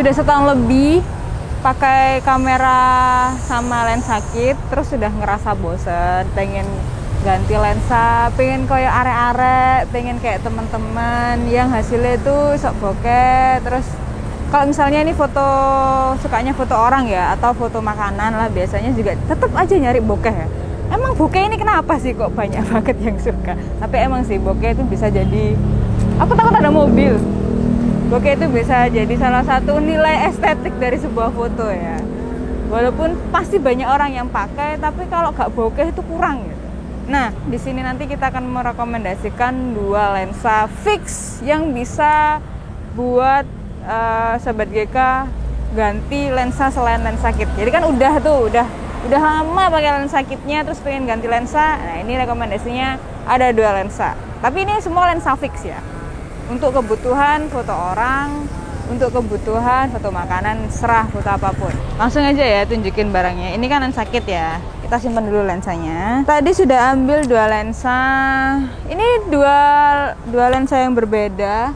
sudah setahun lebih pakai kamera sama lensa kit, terus sudah ngerasa bosen, pengen ganti lensa, pengen kayak arek-arek, pengen kayak teman-teman yang hasilnya itu sok bokeh. Terus kalau misalnya ini foto, sukanya foto orang ya, atau foto makanan lah, biasanya juga tetap aja nyari bokeh ya. Emang bokeh ini kenapa sih kok banyak banget yang suka? Tapi emang sih bokeh itu bisa jadi, aku takut ada mobil. Bokeh itu bisa jadi salah satu nilai estetik dari sebuah foto ya. Walaupun pasti banyak orang yang pakai, tapi kalau nggak bokeh itu kurang gitu. Nah, di sini nanti kita akan merekomendasikan 2 lensa fix yang bisa buat Sobat GK ganti lensa selain lensa kit. Jadi kan udah lama pakai lensa kitnya, terus pengen ganti lensa. Nah, ini rekomendasinya ada 2 lensa. Tapi ini semua lensa fix ya. Untuk kebutuhan foto orang, untuk kebutuhan foto makanan, serah foto apapun. Langsung aja ya tunjukin barangnya. Ini kan lensa kit ya. Kita simpan dulu lensanya. Tadi sudah ambil 2 lensa. Ini dua lensa yang berbeda.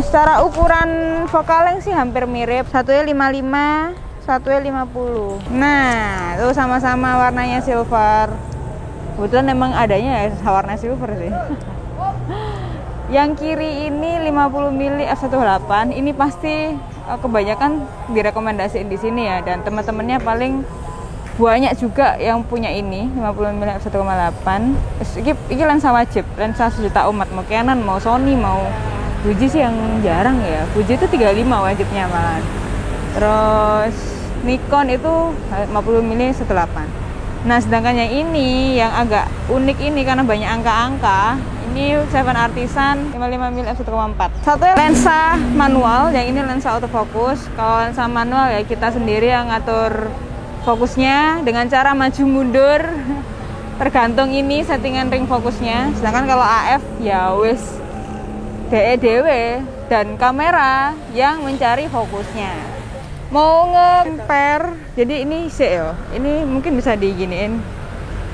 Secara ukuran focal length sih hampir mirip. Satunya 55, satunya 50. Nah, itu sama-sama warnanya silver. Kebetulan memang adanya ya warna silver sih. Yang kiri ini 50 mili f1.8. Ini pasti kebanyakan direkomendasiin di sini ya, dan teman-temannya paling banyak juga yang punya ini 50 mili f1.8. Ini lensa wajib, lensa sejuta umat, mau Canon, mau Sony, mau Fuji sih yang jarang ya. Fuji itu 35 wajibnya malah. Terus Nikon itu 50 mili 1.8. Nah, sedangkan yang ini yang agak unik ini karena banyak angka-angka. Ini 7 Artisan 55 mm f1.4. Satunya lensa manual, yang ini lensa autofocus. Kalau lensa manual ya kita sendiri yang ngatur fokusnya dengan cara maju mundur. Tergantung ini settingan ring fokusnya. Sedangkan kalau AF ya wis dewe dan kamera yang mencari fokusnya. Mau nge-compare, jadi ini ini mungkin bisa diginiin.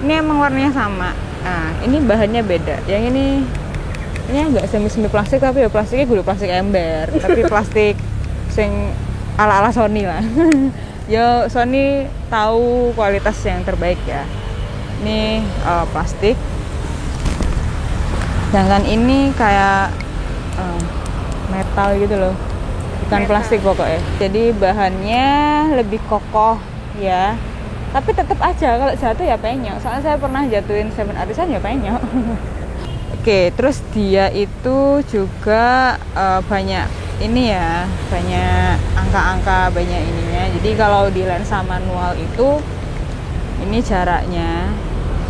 Ini emang warnanya sama. Nah, ini bahannya beda. Yang ini agak semi plastik, tapi ya plastiknya kudu plastik ember, tapi plastik sing ala-ala Sony lah. Yo, Sony tahu kualitas yang terbaik ya. Ini plastik. Sedangkan ini kayak metal gitu loh, bukan plastik pokoknya. Jadi bahannya lebih kokoh ya, tapi tetap aja kalau jatuh ya penyok. Soalnya saya pernah jatuhin 7 Artisan ya penyok. Oke, terus dia itu juga banyak ini ya, banyak angka-angka, banyak ininya. Jadi kalau di lensa manual itu ini jaraknya,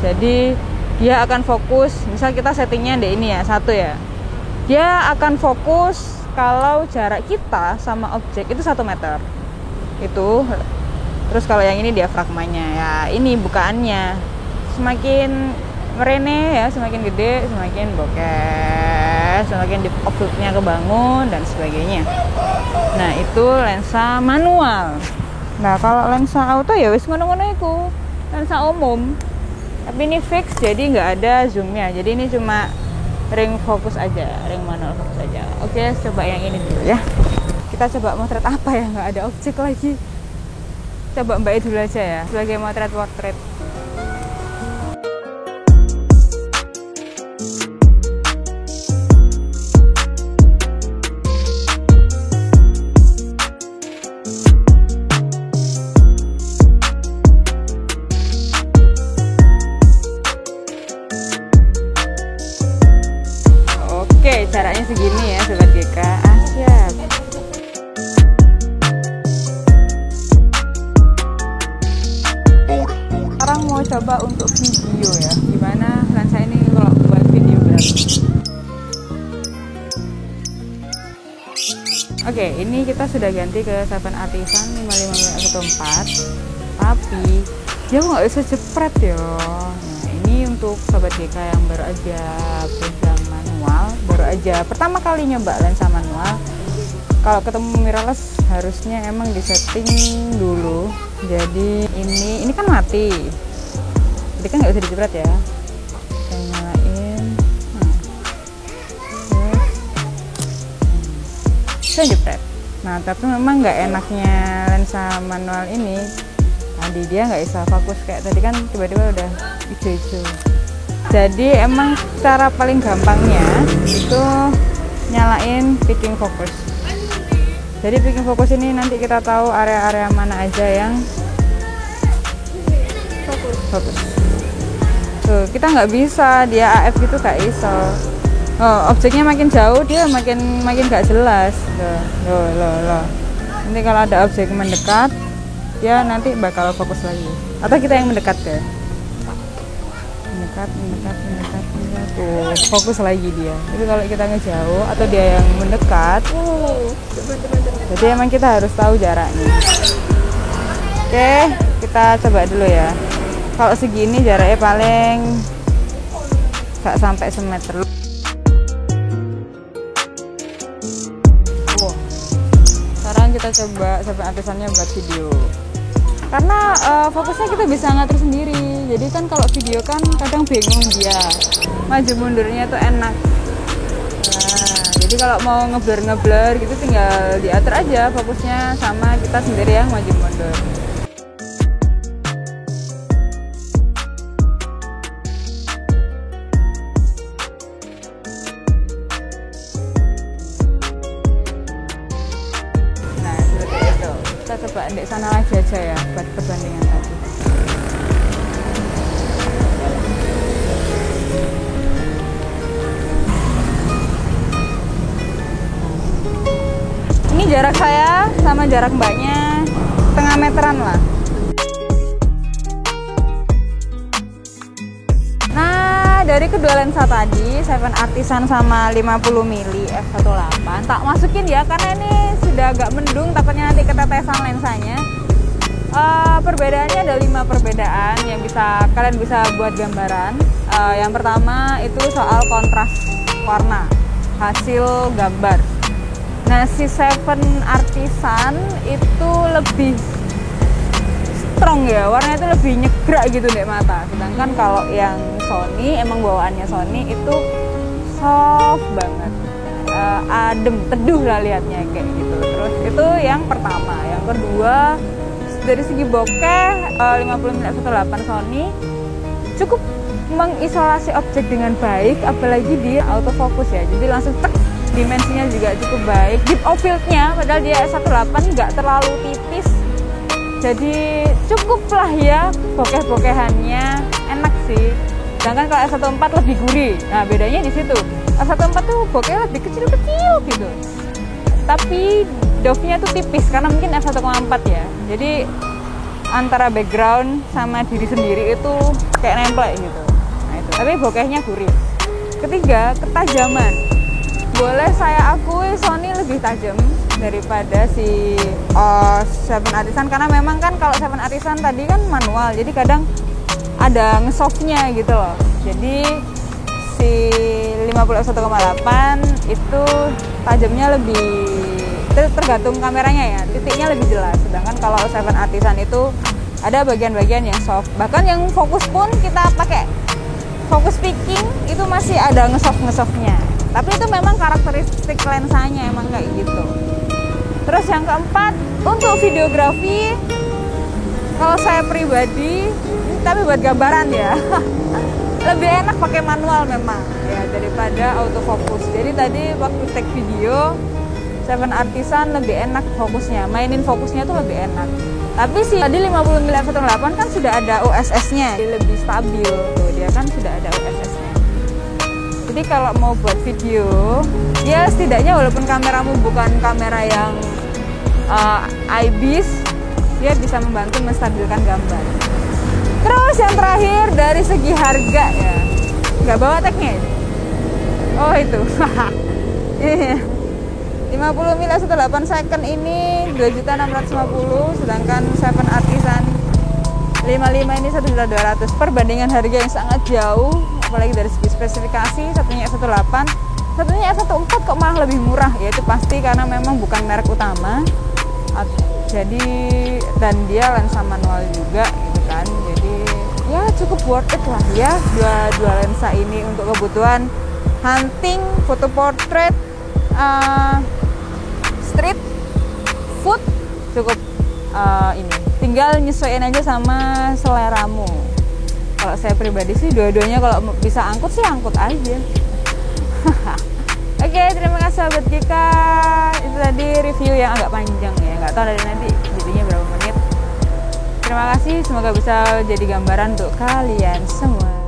jadi dia akan fokus. Misal kita settingnya di ini ya, 1 ya, dia akan fokus kalau jarak kita sama objek itu 1 meter itu. Terus kalau yang ini diafragmanya ya, ini bukaannya semakin merene ya, semakin gede semakin bokeh, semakin objeknya kebangun dan sebagainya. Nah, itu lensa manual. Nah, kalau lensa auto ya wis ngono-ngono iku, lensa umum. Tapi ini fix, jadi nggak ada zoomnya. Jadi ini cuma ring fokus aja, ring manual fokus aja. Oke, coba yang ini dulu ya. Kita coba motret apa ya, nggak ada objek lagi. Coba Mbak dulu aja ya, sebagai motret portrait. Oke, caranya segini ya Sobat GK. Siap. Sekarang mau coba untuk video ya, gimana lensa ini kalau buat video berarti. Oke, ini kita sudah ganti ke 7 Artisan 55mm1.4, tapi dia nggak bisa jepret ya. Nah, ini untuk Sobat GK yang baru aja pegang manual, baru aja pertama kali nyoba lensa manual. Kalau ketemu mirrorless harusnya emang disetting dulu. Jadi ini kan mati, jadi kan nggak bisa dijepret ya. Kita nyalain, saya jepret. Nah tapi memang nggak enaknya lensa manual ini, tadi dia nggak bisa fokus kayak tadi kan tiba-tiba udah hijau-hijau. Jadi emang cara paling gampangnya itu nyalain picking focus. Jadi picking focus ini nanti kita tahu area-area mana aja yang fokus. Tuh, kita nggak bisa dia AF gitu kayak iso. Oh, objeknya makin jauh dia makin nggak jelas. Loh. Nanti kalau ada objek mendekat, dia nanti bakal fokus lagi. Atau kita yang mendekat deh. Mendekat. Tuh, fokus lagi dia. Tapi kalau kita ngejauh atau dia yang mendekat, jadi emang kita harus tahu jaraknya. Oke, kita coba dulu ya. Kalau segini jaraknya paling nggak sampai semeter. Sekarang kita coba sampai atasannya buat video. Karena fokusnya kita bisa ngatur sendiri. Jadi kan kalau video kan kadang bingung dia. Maju mundurnya tuh enak. Nah, jadi kalau mau ngeblur gitu tinggal diatur aja fokusnya sama kita sendiri yang maju mundur. Nah, seperti itu. Kita coba di sana lagi aja ya buat perbandingan tadi. Ini jarak saya sama jarak mbaknya setengah meteran lah. Nah, dari kedua lensa tadi, Seven Artisan sama 50 mili f1.8 tak masukin ya karena ini sudah agak mendung, takutnya nanti ketetesan lensanya. Perbedaannya ada 5 perbedaan yang kalian bisa buat gambaran. Yang pertama itu soal kontras warna hasil gambar. Nah, si Seven Artisan itu lebih strong ya, warnanya itu lebih nyegrak gitu deh mata. Sedangkan kalau yang Sony, emang bawaannya Sony itu soft banget, adem, teduh lah liatnya kayak gitu. Terus itu yang pertama. Yang kedua, dari segi bokeh 50 mm f1.8 Sony cukup mengisolasi objek dengan baik, apalagi dia autofocus ya. Jadi langsung tek. Dimensinya juga cukup baik, deep of field-nya padahal dia f1.8 nggak terlalu tipis, jadi cukup lah ya, bokeh-bokehannya enak sih. Sedangkan kalau f1.4 lebih gurih. Nah bedanya di situ, f1.4 tuh bokeh lebih kecil-kecil gitu, tapi dove-nya tuh tipis karena mungkin f1.4 ya, jadi antara background sama diri sendiri itu kayak nempel gitu. Nah itu, tapi bokehnya gurih. Ketiga, ketajaman. Boleh saya akui Sony lebih tajam daripada si Seven Artisan, karena memang kan kalau Seven Artisan tadi kan manual, jadi kadang ada ngesoftnya gitu loh. Jadi si 50 f1.8 itu tajamnya lebih tergantung kameranya ya, titiknya lebih jelas. Sedangkan kalau Seven Artisan itu ada bagian-bagian yang soft, bahkan yang fokus pun kita pakai fokus picking itu masih ada ngesoftnya. Tapi itu memang karakteristik lensanya emang kayak gitu. Terus yang keempat, untuk videografi, kalau saya pribadi, tapi buat gambaran ya, lebih enak pakai manual memang ya daripada autofocus. Jadi tadi waktu take video, Seven Artisan lebih enak fokusnya, mainin fokusnya tuh lebih enak. Tapi sih tadi 50 mm f1.8 kan sudah ada OSS-nya, jadi lebih stabil tuh, dia kan sudah ada OSS-nya. Jadi kalau mau buat video, ya setidaknya walaupun kameramu bukan kamera yang IBIS, dia bisa membantu menstabilkan gambar. Terus yang terakhir dari segi harga ya, nggak bawa tagnya ini. Oh itu, 50 mm f1.8 second ini 2.650.000, sedangkan Seven Artisan 55 ini 1.200.000. Perbandingan harga yang sangat jauh, apalagi dari segi spesifikasi. Satunya f1.8, satunya f1.4 kok malah lebih murah. Ya itu pasti karena memang bukan merek utama, jadi dan dia lensa manual juga gitu kan. Jadi ya cukup worth it lah ya dua lensa ini untuk kebutuhan hunting, foto portrait, street, GoFood cukup ini. Tinggal nyesuaiin aja sama seleramu. Kalau saya pribadi sih dua-duanya kalau bisa angkut sih angkut aja. Oke, terima kasih sahabat Kika. Itu tadi review yang agak panjang ya. Nggak tahu dari nanti jadinya berapa menit. Terima kasih, semoga bisa jadi gambaran untuk kalian semua.